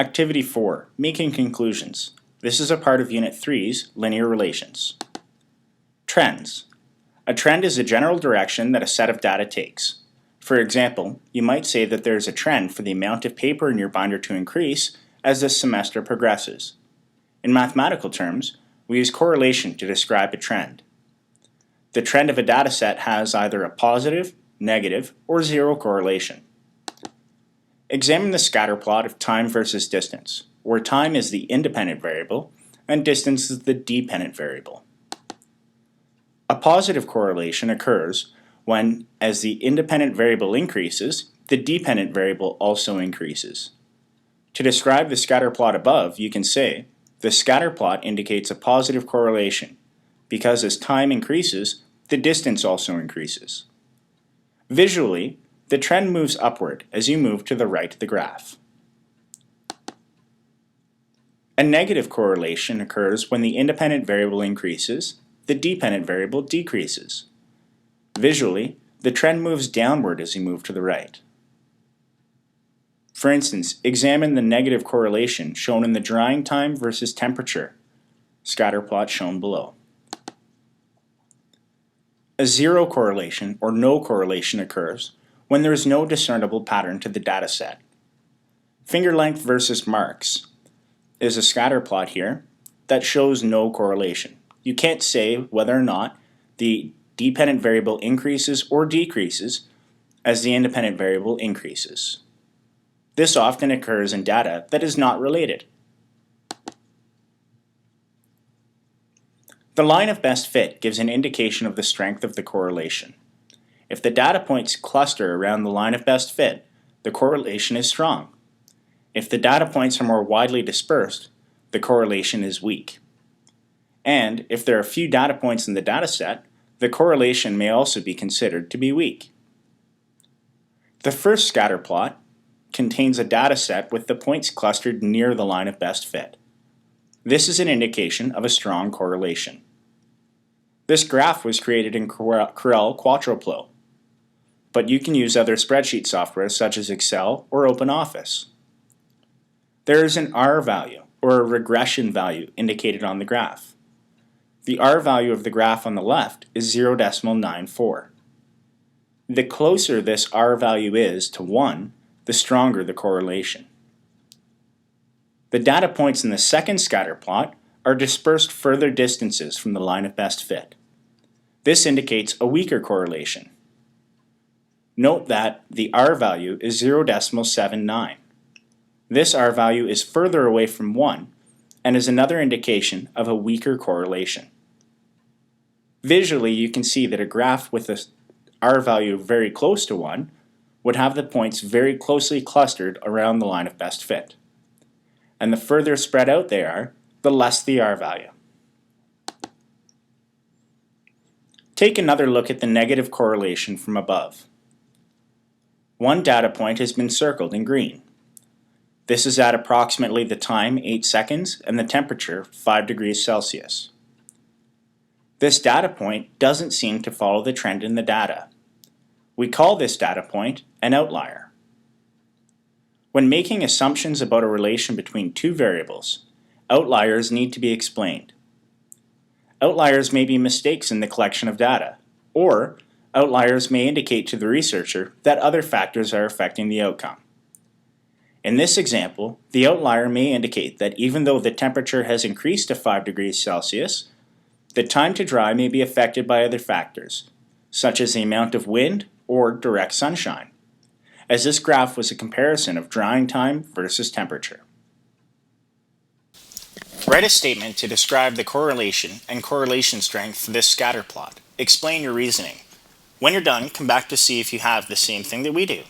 Activity 4, Making Conclusions. This is a part of Unit 3's Linear Relations. Trends. A trend is a general direction that a set of data takes. For example, you might say that there is a trend for the amount of paper in your binder to increase as the semester progresses. In mathematical terms, we use correlation to describe a trend. The trend of a data set has either a positive, negative, or zero correlation. Examine the scatter plot of time versus distance, where time is the independent variable and distance is the dependent variable. A positive correlation occurs when, as the independent variable increases, the dependent variable also increases. To describe the scatter plot above, you can say, the scatter plot indicates a positive correlation, because as time increases, the distance also increases. Visually, the trend moves upward as you move to the right of the graph. A negative correlation occurs when the independent variable increases, the dependent variable decreases. Visually, the trend moves downward as you move to the right. For instance, examine the negative correlation shown in the drying time versus temperature scatter plot shown below. A zero correlation or no correlation occurs when there is no discernible pattern to the data set. Finger length versus marks is a scatter plot here that shows no correlation. You can't say whether or not the dependent variable increases or decreases as the independent variable increases. This often occurs in data that is not related. The line of best fit gives an indication of the strength of the correlation. If the data points cluster around the line of best fit, the correlation is strong. If the data points are more widely dispersed, the correlation is weak. And if there are few data points in the data set, the correlation may also be considered to be weak. The first scatter plot contains a data set with the points clustered near the line of best fit. This is an indication of a strong correlation. This graph was created in Corel Quattroflow, but you can use other spreadsheet software such as Excel or OpenOffice. There is an R value, or a regression value, indicated on the graph. The R value of the graph on the left is 0.94. The closer this R value is to 1, the stronger the correlation. The data points in the second scatter plot are dispersed further distances from the line of best fit. This indicates a weaker correlation. Note that the R value is 0.79. This R value is further away from 1 and is another indication of a weaker correlation. Visually, you can see that a graph with a R value very close to 1 would have the points very closely clustered around the line of best fit. And the further spread out they are, the less the R value. Take another look at the negative correlation from above. One data point has been circled in green. This is at approximately the time 8 seconds and the temperature 5 degrees Celsius. This data point doesn't seem to follow the trend in the data. We call this data point an outlier. When making assumptions about a relation between two variables, outliers need to be explained. Outliers may be mistakes in the collection of data, or outliers may indicate to the researcher that other factors are affecting the outcome. In this example, the outlier may indicate that even though the temperature has increased to 5 degrees Celsius, the time to dry may be affected by other factors, such as the amount of wind or direct sunshine, as this graph was a comparison of drying time versus temperature. Write a statement to describe the correlation and correlation strength for this scatter plot. Explain your reasoning. When you're done, come back to see if you have the same thing that we do.